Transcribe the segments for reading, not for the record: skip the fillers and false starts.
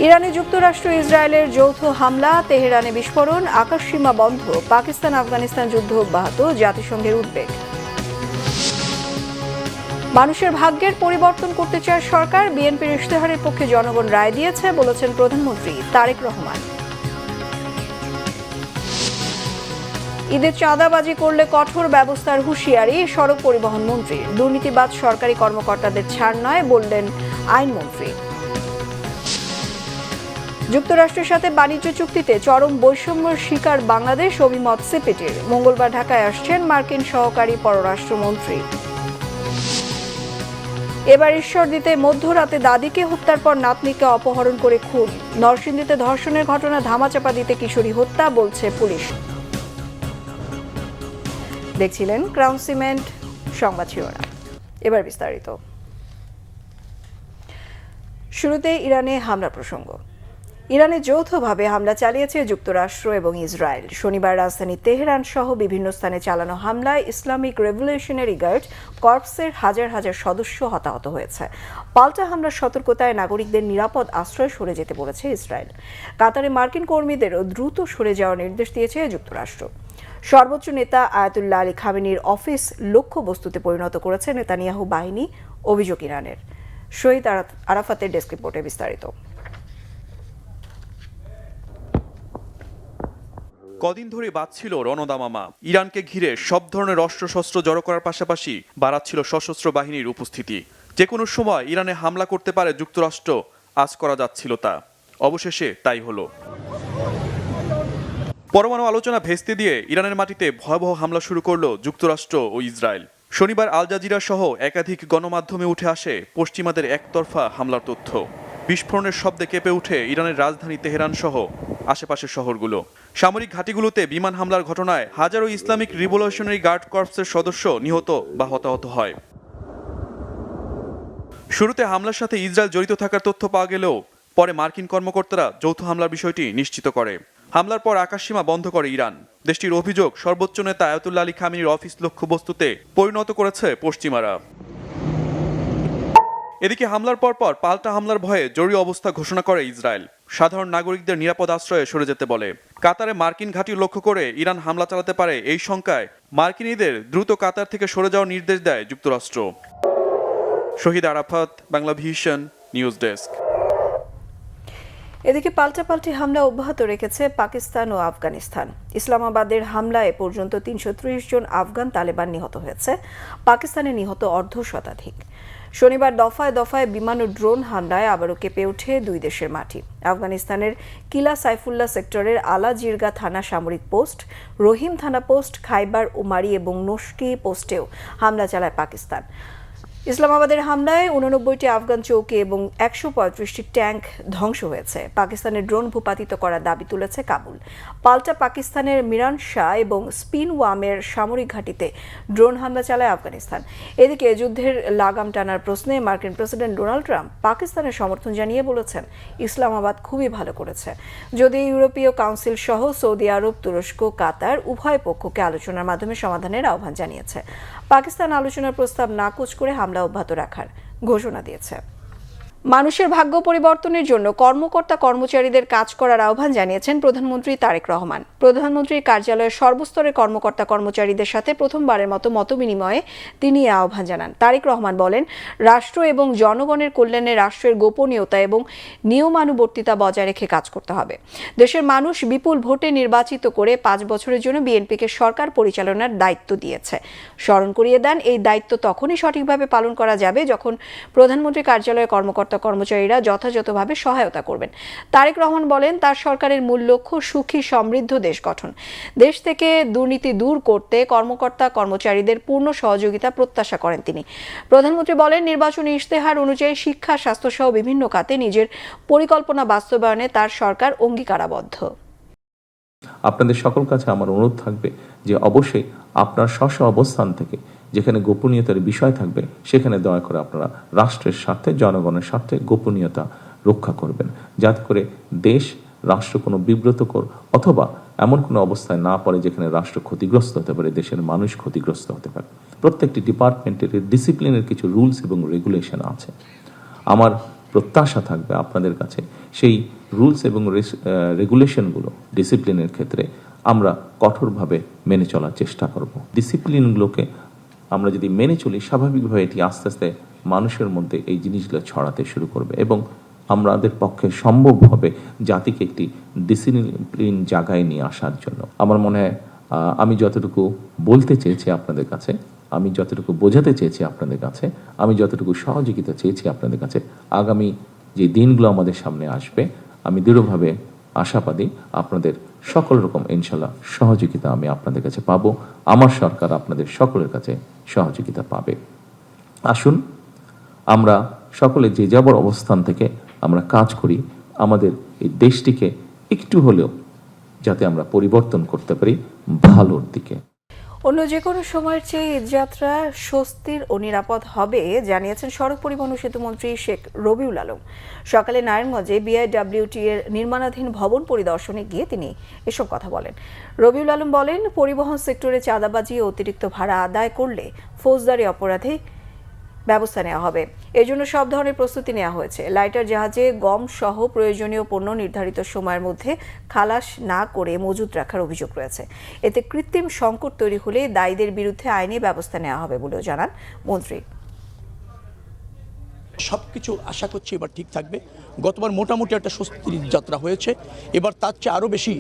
ইরানে যুক্তরাষ্ট্র ইসরায়েলের যৌথ হামলা, তেহরানে বিস্ফোরণ, আকাশসীমা বন্ধ, পাকিস্তান আফগানিস্তান যুদ্ধ অব্যাহত, জাতিসংঘের উদ্বেগ। মানুষের ভাগ্যের পরিবর্তন করতে চায় সরকার, বিএনপির ইশতেহারের পক্ষে জনগণ রায় দিয়েছে বলেছেন প্রধানমন্ত্রী তারেক রহমান। ঈদে চাঁদাবাজি করলে কঠোর ব্যবস্থার হুঁশিয়ারি সড়ক পরিবহন মন্ত্রীর। দুর্নীতিবাজ সরকারি কর্মকর্তাদের ছাড় নয় বললেন আইনমন্ত্রী। যুক্তরাষ্ট্রের সাথে বাণিজ্য চুক্তিতে চরম বৈষম্যের শিকার বাংলাদেশ, অভিমত সিপিটির। মঙ্গলবার ঢাকায় আসছেন মার্কিন সহকারী পররাষ্ট্রমন্ত্রী। এবার ঈশ্বরদীতে মধ্যরাতে দাদিকে হত্যার পর নাতনিকে অপহরণ করে খুন। নরসিংদীতে ধর্ষণের ঘটনা ধামাচাপা দিতে কিশোরী হত্যা বলছে পুলিশ। দেখছিলেন ক্রাউন সিমেন্ট সংবাদ শিরোনাম, এবার বিস্তারিত। শুরুতে ইরানে হামলা প্রসঙ্গ। ইরানে যৌথভাবে হামলা চালিয়েছে যুক্তরাষ্ট্র এবং ইসরায়েল। শনিবার রাজধানী তেহরান সহ বিভিন্ন স্থানে চালানো হামলায় ইসলামিক রেভলিউশনারি গার্ড কর্পসের হাজার হাজার সদস্য হতাহত হয়েছে। পাল্টা হামলার সতর্কতায় নাগরিকদের নিরাপদ আশ্রয় সরে যেতে বলেছে ইসরায়েল। কাতারে মার্কিন কর্মীদেরও দ্রুত সরে যাওয়ার নির্দেশ দিয়েছে যুক্তরাষ্ট্র। সর্বোচ্চ নেতা আয়াতুল্লাহ আলী খামেনির অফিস লক্ষ্যবস্তুতে পরিণত করেছে নেতানিয়াহু বাহিনী, অভিযোগ ইরানের। শহীদ আরাফাতের ডেস্ক রিপোর্টে বিস্তারিত। কদিন ধরে বাজছিল রণদামামা। ইরানকে ঘিরে সব ধরনের অস্ত্রশস্ত্র জড়ো করার পাশাপাশি বাড়াচ্ছিল সশস্ত্র বাহিনীর উপস্থিতি। যে কোনো সময় ইরানে হামলা করতে পারে যুক্তরাষ্ট্র, আজ করা যাচ্ছিল তা। অবশেষে তাই হলো। পরমাণু আলোচনা ভেস্তে দিয়ে ইরানের মাটিতে ভয়াবহ হামলা শুরু করলো যুক্তরাষ্ট্র ও ইসরায়েল। শনিবার আল জাজিরা সহ একাধিক গণমাধ্যমে উঠে আসে পশ্চিমাদের একতরফা হামলার তথ্য। বিস্ফোরণের শব্দে কেঁপে উঠে ইরানের রাজধানী তেহরান সহ আশেপাশের শহরগুলো। সামরিক ঘাঁটিগুলোতে বিমান হামলার ঘটনায় হাজারো ইসলামিক রিভলিউশনারি গার্ড কর্পসের সদস্য নিহত বা হতাহত হয়। শুরুতে হামলার সাথে ইসরায়েল জড়িত থাকার তথ্য পাওয়া গেলেও পরে মার্কিন কর্মকর্তারা যৌথ হামলার বিষয়টি নিশ্চিত করে। হামলার পর আকাশসীমা বন্ধ করে ইরান। দেশটির অভিযোগ, সর্বোচ্চ নেতা আয়াতুল্লাহ আলী খামেনির অফিস লক্ষ্যবস্তুতে পরিণত করেছে পশ্চিমারা। এদিকে হামলার পর পাল্টা হামলার ভয়ে জরুরি অবস্থা ঘোষণা করে ইসরায়েল। সাধারণ নাগরিকদের নিরাপদ আশ্রয়ে সরে যেতে বলে। কাতারে মার্কিন ঘাঁটি লক্ষ্য করে ইরান হামলা চালাতে পারে এই শঙ্কায় মার্কিনীদের দ্রুত কাতার থেকে সরে যাওয়ার নির্দেশ দেয় যুক্তরাষ্ট্র। Shahid Arafat, Bangla vision news desk. এদিকে পাল্টাপাল্টি হামলা অব্যাহত রেখেছে পাকিস্তান ও আফগানিস্তান। ইসলামাবাদের হামলায় পর্যন্ত ৩৩০ জন আফগান তালেবান নিহত হয়েছে। পাকিস্তানে নিহত অর্ধশতাধিক। শনিবার দফায় দফায় বিমান ও ড্রোন হামলায় আবারও কেঁপে ওঠে দুই দেশের মাটি। আফগানিস্তানের কিলা সাইফুল্লাহ সেক্টরের আলা জিরগা থানা সামরিক পোস্ট, রহিম থানা পোস্ট, খাইবার উমারি এবং নস্কি পোস্টেও হামলা চালায় পাকিস্তান। ইসলামাবাদের হামলায় ৮৯টি আফগান চৌকি এবং ১৩৫টি ট্যাঙ্ক ধ্বংস হয়েছে। পাকিস্তানের ড্রোন ভূপাতিত করার দাবি তুলেছে কাবুল। পাল্টা পাকিস্তানের মিরান শাহ এবং স্পিন ওয়ামের সামরিক ঘাঁটিতে ড্রোন হামলা চালায় আফগানিস্তান। এদিকে যুদ্ধের লাগাম টানার প্রশ্নে মার্কিন প্রেসিডেন্ট ডোনাল্ড ট্রাম্প পাকিস্তানের সমর্থন জানিয়ে বলেছেন, ইসলামাবাদ খুবই ভালো করেছে। যদিও ইউরোপীয় কাউন্সিল সহ সৌদি আরব, তুরস্ক, কাতার উভয় পক্ষকে আলোচনার মাধ্যমে সমাধানের আহ্বান জানিয়েছে। পাকিস্তান আলোচনার প্রস্তাব নাকচ করে হামলা অব্যাহত রাখার ঘোষণা দিয়েছে। মানুষের ভাগ্য পরিবর্তনের জন্য কর্মকর্তা কর্মচারীদের কাজ করার আহ্বান জানিয়েছেন প্রধানমন্ত্রী তারেক রহমান। প্রধানমন্ত্রীর কার্যালয়ের সর্বস্তরের কর্মকর্তা কর্মচারীদের সাথে প্রথমবারের মতো মতবিনিময়ে তিনি এই আহ্বান জানান। তারেক রহমান বলেন, রাষ্ট্র এবং জনগণের কল্যাণে রাষ্ট্রের গোপনীয়তা এবং নিয়মানুবর্তিতা বজায় রেখে কাজ করতে হবে। দেশের মানুষ বিপুল ভোটে নির্বাচিত করে ৫ বছরের জন্য বিএনপিকে সরকার পরিচালনার দায়িত্ব দিয়েছে। স্মরণ করিয়ে দেন, এই দায়িত্ব তখনই সঠিকভাবে পালন করা যাবে যখন প্রধানমন্ত্রীর কার্যালয়ের কর্মচারীরা যথাযথভাবে সহায়তা করবেন। তারেক রহমান বলেন, তার সরকারের মূল লক্ষ্য সুখী সমৃদ্ধ দেশ গঠন। দেশ থেকে দুর্নীতি দূর করতে কর্মকর্তা কর্মচারীদের পূর্ণ সহযোগিতা প্রত্যাশা করেন তিনি। প্রধানমন্ত্রী বলেন, নির্বাচনী ইশতেহার অনুযায়ী শিক্ষা, স্বাস্থ্য সহ বিভিন্ন খাতে নিজের পরিকল্পনা বাস্তবায়নে তার সরকার অঙ্গীকারাবদ্ধ। আপনাদের সকল কাছে আমার অনুরোধ থাকবে যে অবশ্যই আপনার স্ব অবস্থান থেকে যেখানে গোপনীয়তার বিষয় থাকবে সেখানে দয়া করে আপনারা রাষ্ট্রের স্বার্থে, জনগণের স্বার্থে গোপনীয়তা রক্ষা করবেন, যাতে করে দেশ, রাষ্ট্র কোনো বিব্রতকর অথবা এমন কোনো অবস্থায় না পড়ে যেখানে রাষ্ট্র ক্ষতিগ্রস্ত হতে পারে, দেশের মানুষ ক্ষতিগ্রস্ত হতে পারে। প্রত্যেকটি ডিপার্টমেন্টের ডিসিপ্লিনের কিছু রুলস এবং রেগুলেশন আছে। আমার প্রত্যাশা থাকবে আপনাদের কাছে সেই রুলস এবং রেগুলেশনগুলো ডিসিপ্লিনের ক্ষেত্রে আমরা কঠোরভাবে মেনে চলার চেষ্টা করব। ডিসিপ্লিনগুলোকে আমরা যদি মেনে চলি, স্বাভাবিকভাবে এটি আস্তে আস্তে মানুষের মধ্যে এই জিনিসগুলো ছড়াতে শুরু করবে এবং আমাদের পক্ষে সম্ভব হবে জাতিকে একটি ডিসিপ্লিন জায়গায় নিয়ে আসার জন্য। আমার মনে হয় আমি যতটুকু বলতে চেয়েছি আপনাদের কাছে, আমি যতটুকু বোঝাতে চেয়েছি আপনাদের কাছে, আমি যতটুকু সহযোগিতা চেয়েছি আপনাদের কাছে, আগামী যে দিনগুলো আমাদের সামনে আসবে আমি দৃঢ়ভাবে আশাবাদী আপনাদের সকল রকম ইনশাল্লাহ সহযোগিতা আমি আপনাদের কাছে পাবো। আমার সরকার আপনাদের সকলের কাছে সহযোগিতা পাবে। আসুন আমরা সকলে যে যাবার অবস্থান থেকে আমরা কাজ করি আমাদের এই দেশটিকে একটু হলেও যাতে আমরা পরিবর্তন করতে পারি ভালোর দিকে। অন্য যে কোনো সময়ের চেয়ে ঈদযাত্রা স্বস্তির ও নিরাপদ হবে জানিয়েছেন সড়ক পরিবহন ও সেতুমন্ত্রী শেখ রবিউল আলম। সকালে নারায়ণগঞ্জে বিআইডব্লিউটি এর নির্মাণাধীন ভবন পরিদর্শনে গিয়ে তিনি এসব কথা বলেন। রবিউল আলম বলেন, পরিবহন সেক্টরে চাঁদাবাজি ও অতিরিক্ত ভাড়া আদায় করলে ফৌজদারি অপরাধে ব্যবস্থা নেওয়া হবে। এর জন্য সব ধরনের প্রস্তুতি নেওয়া হয়েছে। লাইটার জাহাজে গম সহ প্রয়োজনীয় পণ্য নির্ধারিত সময়ের মধ্যে খালাস না করে মজুত রাখার অভিযোগ রয়েছে। এতে কৃত্রিম সংকট তৈরি হলে দায়ীদের বিরুদ্ধে আইনি ব্যবস্থা নেওয়া হবে বলেও জানান মন্ত্রী। সবকিছু আশা করছি এবার ঠিক থাকবে। গতবার মোটামুটি একটা স্বস্তির যাত্রা হয়েছে, এবার তার চেয়ে আরও বেশি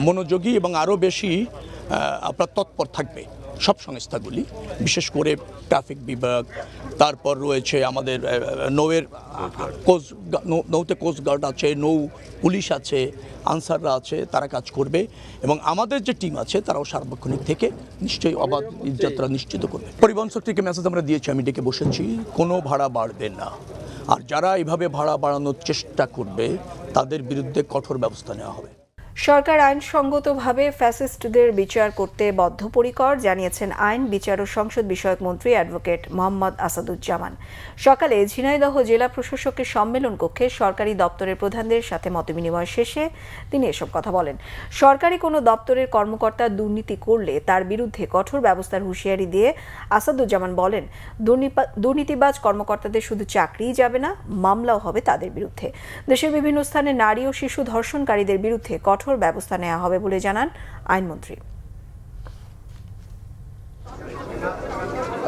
মনোযোগী এবং আরও বেশি আপনার তৎপর থাকবে সব সংস্থাগুলি, বিশেষ করে ট্রাফিক বিভাগ, তারপর রয়েছে আমাদের নৌতে কোস্টগার্ড আছে, নৌ পুলিশ আছে, আনসাররা আছে, তারা কাজ করবে এবং আমাদের যে টিম আছে তারাও সার্বক্ষণিক থেকে নিশ্চয়ই অবাধ যাত্রা নিশ্চিত করবে। পরিবহন সেক্টরকে মেসেজ আমরা দিয়েছি, আমি ডেকে বসেছি, কোনো ভাড়া বাড়বে না, আর যারা এইভাবে ভাড়া বাড়ানোর চেষ্টা করবে তাদের বিরুদ্ধে কঠোর ব্যবস্থা নেওয়া হবে। সরকার আইনসঙ্গতভাবে ফ্যাসিস্টদের বিচার করতে বদ্ধপরিকর জানিয়েছেন আইন, বিচার ও সংসদ বিষয়ক মন্ত্রী অ্যাডভোকেট মোহাম্মদ আসাদুজ্জামান। সকালে ঝিনাইদহ জেলা প্রশাসকের সম্মেলন কক্ষে সরকারি দপ্তরের প্রধানদের সাথে মতবিনিময় শেষে তিনি এসব কথা বলেন। সরকারি কোনো দপ্তরের কর্মকর্তা দুর্নীতি করলে তার বিরুদ্ধে কঠোর ব্যবস্থার হুঁশিয়ারি দিয়ে আসাদুজ্জামান বলেন, দুর্নীতিবাজ কর্মকর্তাদের শুধু চাকরিই যাবে না, মামলাও হবে তাদের বিরুদ্ধে। দেশের বিভিন্ন স্থানে নারী ও শিশু ধর্ষণকারীদের বিরুদ্ধে কঠোর ব্যবস্থা নেওয়া হবে বলে জানান আইনমন্ত্রী।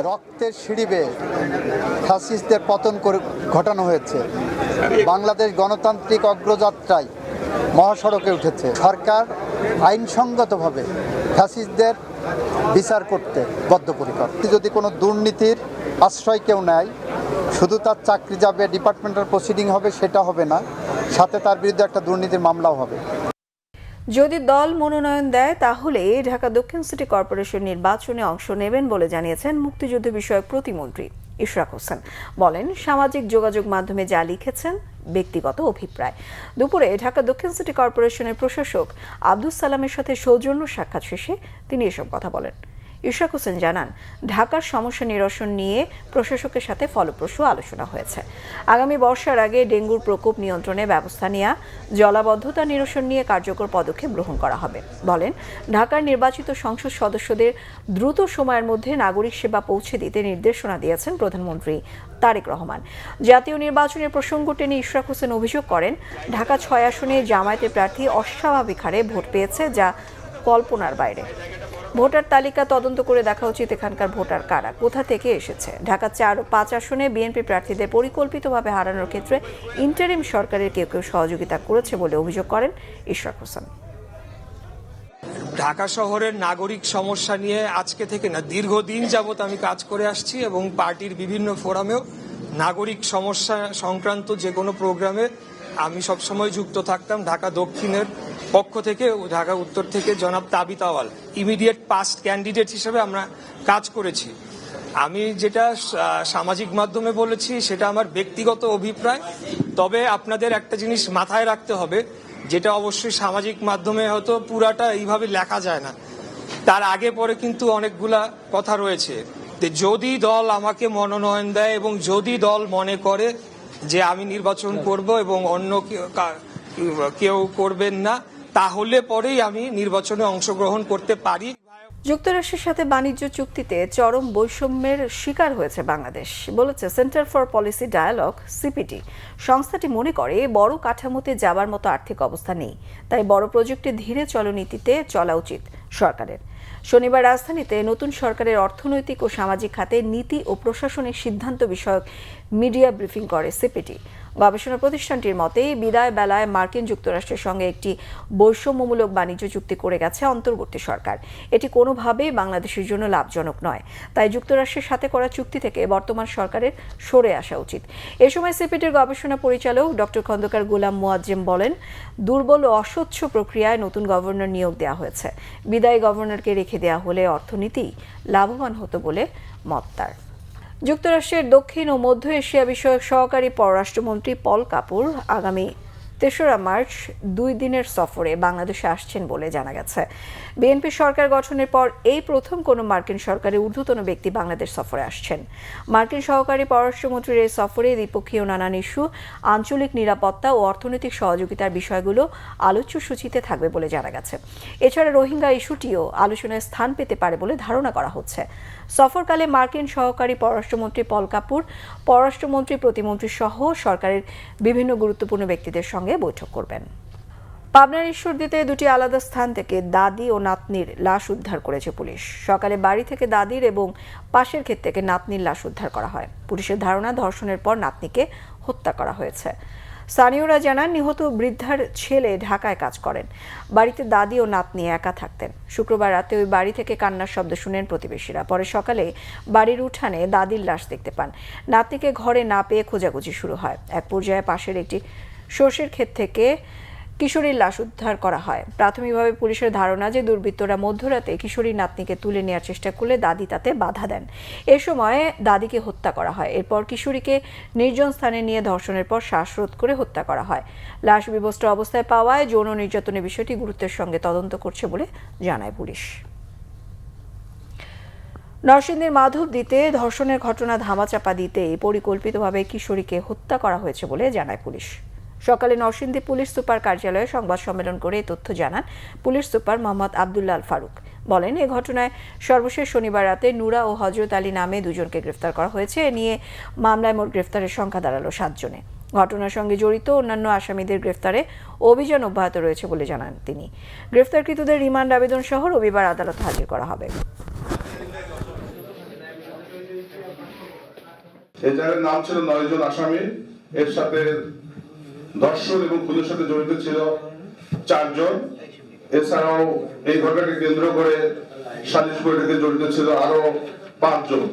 রক্তের সিঁড়ি বেয়ে ফ্যাসিস্টদের পতন ঘটানো হয়েছে। বাংলাদেশ গণতান্ত্রিক অগ্রযাত্রায় মহাসড়কে উঠেছে। সরকার আইনসঙ্গতভাবে ফ্যাসিস্টদের বিচার করতে বদ্ধপরিকর। যদি কোনো দুর্নীতির আশ্রয় কেউ নেয়, শুধু তার চাকরি যাবে, ডিপার্টমেন্টাল প্রসিডিং হবে, সেটা হবে না, সাথে তার বিরুদ্ধে একটা দুর্নীতির মামলাও হবে। যদি দল মনোনয়ন দেয় তাহলে ঢাকা দক্ষিণ সিটি কর্পোরেশন নির্বাচনে অংশ নেবেন বলে জানিয়েছেন মুক্তিযুদ্ধ বিষয়ক প্রতিমন্ত্রী ইশরাক হোসেন। বলেন, সামাজিক যোগাযোগ মাধ্যমে যা লিখেছেন ব্যক্তিগত অভিপ্রায়। দুপুরে ঢাকা দক্ষিণ সিটি কর্পোরেশনের প্রশাসক আব্দুস সালামের সাথে সৌজন্য সাক্ষাৎ শেষে তিনি এসব কথা বলেন। ইশরাক হোসেন জানান, ঢাকার সমস্যা নিরসন নিয়ে প্রশাসকের সাথে ফলপ্রসূ আলোচনা হয়েছে। আগামী বর্ষার আগে ডেঙ্গুর প্রকোপ নিয়ন্ত্রণে ব্যবস্থা নেওয়া, জলাবদ্ধতা নিরসন নিয়ে কার্যকর পদক্ষেপ গ্রহণ করা হবে। বলেন, ঢাকার নির্বাচিত সংসদ সদস্যদের দ্রুত সময়ের মধ্যে নাগরিক সেবা পৌঁছে দিতে নির্দেশনা দিয়েছেন প্রধানমন্ত্রী তারেক রহমান। জাতীয় নির্বাচনের প্রসঙ্গ টেনে ইশরাক হোসেন অভিযোগ করেন, ঢাকা ৬ আসনে জামায়াতের প্রার্থী অস্বাভাবিক হারে ভোট পেয়েছে, যা কল্পনার বাইরে। ভোটার তালিকা তদন্ত করে দেখা উচিত এখানকার ভোটার কারা, কোথা থেকে এসেছে। ঢাকা ৪ ও ৫ আসনে বিএনপি প্রার্থীদের পরিকল্পিতভাবে হারানোর ক্ষেত্রে ইন্টারিম সরকারের কেউ কেউ সহযোগিতা করেছে বলে অভিযোগ করেন ইশরাক হোসেন। ঢাকা শহরের নাগরিক সমস্যা নিয়ে আজকে থেকে না, দীর্ঘদিন যাবৎ আমি কাজ করে আসছি এবং পার্টির বিভিন্ন ফোরামেও নাগরিক সমস্যা সংক্রান্ত যে কোনো প্রোগ্রামে আমি সবসময় যুক্ত থাকতাম। ঢাকা দক্ষিণের পক্ষ থেকে, ঢাকা উত্তর থেকে জনাব তাবিত আওয়াল ইমিডিয়েট পাস্ট ক্যান্ডিডেট হিসেবে আমরা কাজ করেছি। আমি যেটা সামাজিক মাধ্যমে বলেছি সেটা আমার ব্যক্তিগত অভিপ্রায়, তবে আপনাদের একটা জিনিস মাথায় রাখতে হবে, যেটা অবশ্যই সামাজিক মাধ্যমে হয়তো পুরাটা এইভাবে লেখা যায় না, তার আগে পরে কিন্তু অনেকগুলা কথা রয়েছে। যদি দল আমাকে মনোনয়ন দেয় এবং যদি দল মনে করে যে আমি নির্বাচন করব এবং অন্য কেউ করবেন না, তাহলে পরেই আমি নির্বাচনে অংশগ্রহণ করতে পারি। যুক্তরাষ্ট্রের সাথে বাণিজ্য চুক্তিতে চরম বৈষম্যের শিকার হয়েছে বাংলাদেশ বলেছে centre for policy dialogue CPD. সংস্থাটি মনে করে বড় কাঠামোতে যাবার মতো আর্থিক অবস্থা নেই, তাই বড় প্রজেক্টে ধীরে চলনীতিতে চলা উচিত সরকারের। শনিবার রাজধানীতে নতুন সরকারের অর্থনৈতিক ও সামাজিক খাতে নীতি ও প্রশাসনিক সিদ্ধান্ত বিষয়ক মিডিয়া ব্রিফিং করে সিপিডি। গবেষণা প্রতিষ্ঠানটির মতে বিদায় বেলায় মার্কিন যুক্তরাষ্ট্রের সঙ্গে একটি বৈষম্যমূলক বাণিজ্য চুক্তি করে গেছে অন্তর্বর্তী সরকার। এটি কোনোভাবেই বাংলাদেশের জন্য লাভজনক নয়, তাই যুক্তরাষ্ট্রের সাথে করা চুক্তি থেকে বর্তমান সরকারের সরে আসা উচিত। এ সময় সিপিডির গবেষণা পরিচালক ডক্টর খন্দকার গোলাম মোয়াজ্জেম বলেন, দুর্বল ও অস্বচ্ছ প্রক্রিয়ায় নতুন গভর্নর নিয়োগ দেওয়া হয়েছে। বিদায়ী গভর্নরকে রেখে দেওয়া হলে অর্থনীতি লাভবান হতো বলে মত তার। যুক্তরাষ্ট্রের দক্ষিণ ও মধ্য এশিয়া বিষয়ক সহকারী পররাষ্ট্রমন্ত্রী পল কাপুর আগামী ৩রা মার্চ ২ দিনের সফরে বাংলাদেশে আসছেন বলে জানা গেছে। বিএনপি সরকার গঠনের পর এই প্রথম কোনো মার্কিন সরকারের ঊর্ধ্বতন ব্যক্তি বাংলাদেশ সফরে আসছেন। মার্কিন সহকারী পররাষ্ট্রমন্ত্রীর এই সফরে দ্বিপক্ষীয় নানান ইস্যু, আঞ্চলিক নিরাপত্তা ও অর্থনৈতিক সহযোগিতার বিষয়গুলো আলোচ্য সূচিতে থাকবে বলে জানা গেছে। এছাড়া রোহিঙ্গা ইস্যুটিও আলোচনায় স্থান পেতে পারে বলে ধারণা করা হচ্ছে। সফরকালে মার্কিন সহকারী পররাষ্ট্রমন্ত্রী পল কাপুর পররাষ্ট্রমন্ত্রী, প্রতিমন্ত্রী সহ সরকারের বিভিন্ন গুরুত্বপূর্ণ ব্যক্তিদের সঙ্গে বৈঠক করবেন। পাবনার ঈশ্বরদীতে দুটি আলাদা স্থান থেকে দাদি ও নাতনির লাশ উদ্ধার করেছে পুলিশ। সকালে বাড়ি থেকে দাদির এবং পাশের ক্ষেত থেকে নাতনির লাশ উদ্ধার করা হয়। পুলিশের ধারণা ধর্ষণের পর নাতনিকে হত্যা করা হয়েছে। স্থানীয়রা জানান, নিহত বৃদ্ধার ছেলে ঢাকায় কাজ করেন। বাড়িতে দাদি ও নাতনি একা থাকতেন। শুক্রবার রাতে ওই বাড়ি থেকে কান্নার শব্দ শুনেন প্রতিবেশীরা। পরে সকালে বাড়ির উঠানে দাদির লাশ দেখতে পান। নাতনিকে ঘরে না পেয়ে খোঁজাখুঁজি শুরু হয়। এক পর্যায়ে পাশের একটি সর্ষের ক্ষেত থেকে কিশোরীর লাশ উদ্ধার করা হয়। প্রাথমিকভাবে পুলিশের ধারণা যে দুর্বৃত্তরা মধ্যরাতে কিশোরীর নাতনিকে তুলে নেওয়ার চেষ্টা করলে দাদি তাতে বাধা দেন। এ সময় দাদিকে হত্যা করা হয়। এরপর কিশোরীকে নির্জন স্থানে নিয়ে ধর্ষণের পর শ্বাসরোধ করে হত্যা করা হয়। লাশ বিবস্ত্র অবস্থায় পাওয়ায় যৌন নির্যাতনের বিষয়টি গুরুত্বের সঙ্গে তদন্ত করছে বলে জানায় পুলিশ। নরসিংদীর মাধবদীতে ধর্ষণের ঘটনা ধামাচাপা দিতে পরিকল্পিতভাবে কিশোরীকে হত্যা করা হয়েছে বলে জানায় পুলিশ। সকালে নরসিংদী পুলিশ সুপার কার্যালয়ে সংবাদ সম্মেলন করে এই তথ্য জানান পুলিশ সুপার মোহাম্মদ আবদুল্লাহ আল ফারুক। বলেন, এ ঘটনায় সর্বশেষ শনিবার রাতে নুরা ও হজরত আলী নামে দুজনকে গ্রেফতার করা হয়েছে। এ নিয়ে মামলায় মোট গ্রেফতারের সংখ্যা দাঁড়ালো 7 জনে। ঘটনার সঙ্গে জড়িত অন্যান্য আসামিদের গ্রেফতারে অভিযান অব্যাহত রয়েছে বলে জানান তিনি। গ্রেফতারকৃতদের রিমান্ড আবেদন সহ রবিবার আদালতে হাজির করা হবে। এটার নাম ছিল 9 জন আসামি। এর সাথে ধর্ষণ এবং খুনের সাথে জড়িত ছিল 4 জন। এছাড়াও এই ঘটনাকে কেন্দ্র করে সালিশ বৈঠকে জড়িত ছিল আরো 5 জন।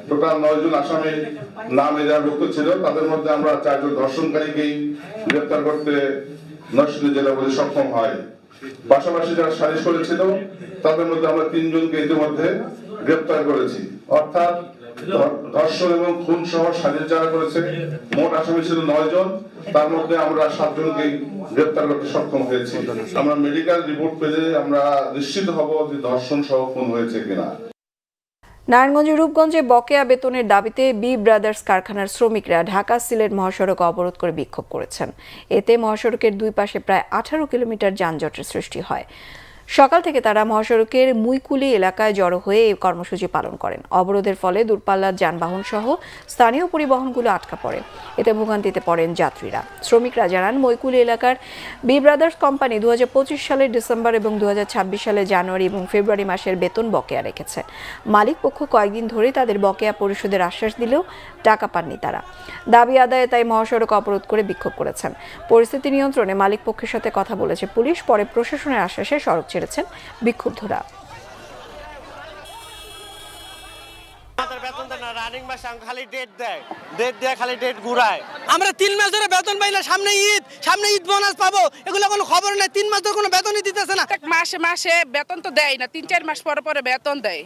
টোটাল 9 জন আসামি নাম এজাহারভুক্ত ছিল। তাদের মধ্যে আমরা 4 জন ধর্ষণকারীকেই গ্রেফতার করতে নরসিংদী জেলা পুলিশ সক্ষম হয়। পাশাপাশি যারা সালিশ করেছিল তাদের মধ্যে আমরা 3 জনকে ইতিমধ্যে গ্রেফতার করেছি। অর্থাৎ ধর্ষণ এবং খুন সহ সালিশ যারা করেছে মোট আসামি ছিল 9 জন। তার মধ্যে আমরা 7 জনকে গ্রেফতার করতে সক্ষম হয়েছি। আমরা মেডিকেল রিপোর্ট পেলে আমরা নিশ্চিত হব যে ধর্ষণ সহ খুন হয়েছে কিনা। নারায়ণগঞ্জের রূপগঞ্জে বকেয়া বেতনের দাবিতে বি ব্রাদার্স কারখানার শ্রমিকরা ঢাকা সিলেট মহাসড়ক অবরোধ করে বিক্ষোভ করেছেন। এতে মহাসড়কের দুই পাশে প্রায় 18 কিলোমিটার যানজটের সৃষ্টি হয়। সকাল থেকে তারা মহাসড়কের মুইকুলি এলাকায় জড়ো হয়ে এই কর্মসূচি পালন করেন। অবরোধের ফলে দূরপাল্লার যানবাহন সহ স্থানীয় পরিবহনগুলো আটকা পড়ে। এতে ভোগান্তিতে পড়েন যাত্রীরা। শ্রমিকরা জানান, মৈকুলি এলাকার বি ব্রাদার্স কোম্পানি 2025 সালের ডিসেম্বর এবং 2026 সালের জানুয়ারি এবং ফেব্রুয়ারি মাসের বেতন বকেয়া রেখেছে। মালিক পক্ষ কয়েকদিন ধরে তাদের বকেয়া পরিশোধের আশ্বাস দিলেও টাকা পাননি তারা। দাবি আদায়ে তাই মহাসড়ক অবরোধ করে বিক্ষোভ করেছেন। পরিস্থিতি নিয়ন্ত্রণে মালিক পক্ষের সাথে কথা বলেছে পুলিশ। পরে প্রশাসনের আশ্বাসে সড়ক ছেড়েছেন বিক্ষুব্ধরা। আমরা 3 মাস ধরে বেতন পাই না। সামনে ঈদ বোনাস পাবো, এগুলো কোনো খবর নেই। 3 মাস ধরে কোনো বেতনই দিতেছে না। মাসে মাসে বেতন তো দেয় না, 3-4 মাস পরে পরে বেতন দেয়।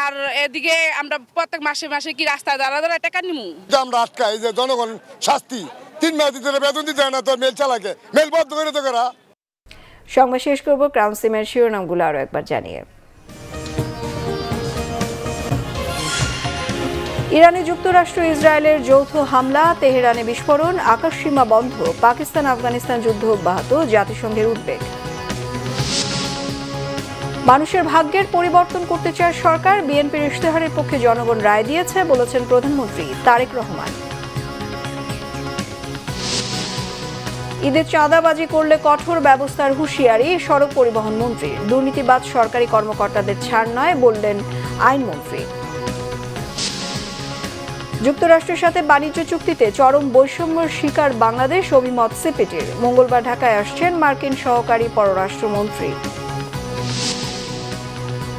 আর এদিকে আমরা প্রত্যেক মাসে মাসে কি রাস্তায় দাঁড়া টাকা নিমু? আমরা আটকাই যে জনগণ শাস্তি 3 মাস ধরে বেতন দিতে হয় না, তো মেল চালাকে মেল বন্ধ করে তো করা। সংবাদ শেষ করব ক্রাউন সিমের শিরোনামগুলো আরো একবার জানিয়ে। ইরানে যুক্তরাষ্ট্র ইসরায়েলের যৌথ হামলা, তেহরানে বিস্ফোরণ, আকাশসীমা বন্ধ, পাকিস্তান আফগানিস্তান যুদ্ধ অব্যাহত, জাতিসংঘের উদ্বেগ। মানুষের ভাগ্যের পরিবর্তন করতে চায় সরকার, বিএনপির ইশতেহারের পক্ষে জনগণ রায় দিয়েছে বলেছেন প্রধানমন্ত্রী তারেক রহমান। ঈদের চাঁদাবাজি করলে কঠোর ব্যবস্থার হুঁশিয়ারি সড়ক পরিবহন মন্ত্রীর। দুর্নীতিবাজ সরকারি কর্মকর্তাদের ছাড় নয় বললেন আইনমন্ত্রী। যুক্তরাষ্ট্রের সাথে বাণিজ্য চুক্তিতে চরম বৈষম্যের শিকার বাংলাদেশ, অভিমত সিপিটির। মঙ্গলবার ঢাকায় আসছেন মার্কিন সহকারী পররাষ্ট্রমন্ত্রী।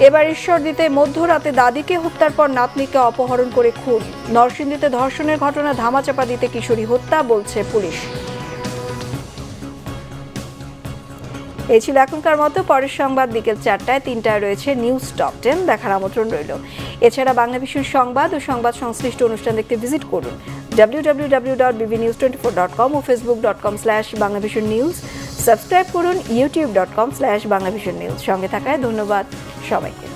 এবার ঈশ্বরদীতে মধ্যরাতে দাদিকে হত্যার পর নাতনিকে অপহরণ করে খুন। নরসিংদীতে ধর্ষণের ঘটনা ধামাচাপা দিতে কিশোরী হত্যা বলছে পুলিশ। এই ছিল এখনকার মতো। পরের সংবাদ বিকেল 4টায়, 3টায় রয়েছে নিউজ টপ 10 দেখার আমন্ত্রণ রইল। এছাড়া বাংলাভিশন সংবাদ ও সংবাদ সংশ্লিষ্ট অনুষ্ঠান দেখতে ভিজিট করুন www.bbnews24.com ও facebook.com/banglavisionnews। সাবস্ক্রাইব করুন youtube.com/banglavisionnews। সঙ্গে থাকায় ধন্যবাদ সবাইকে।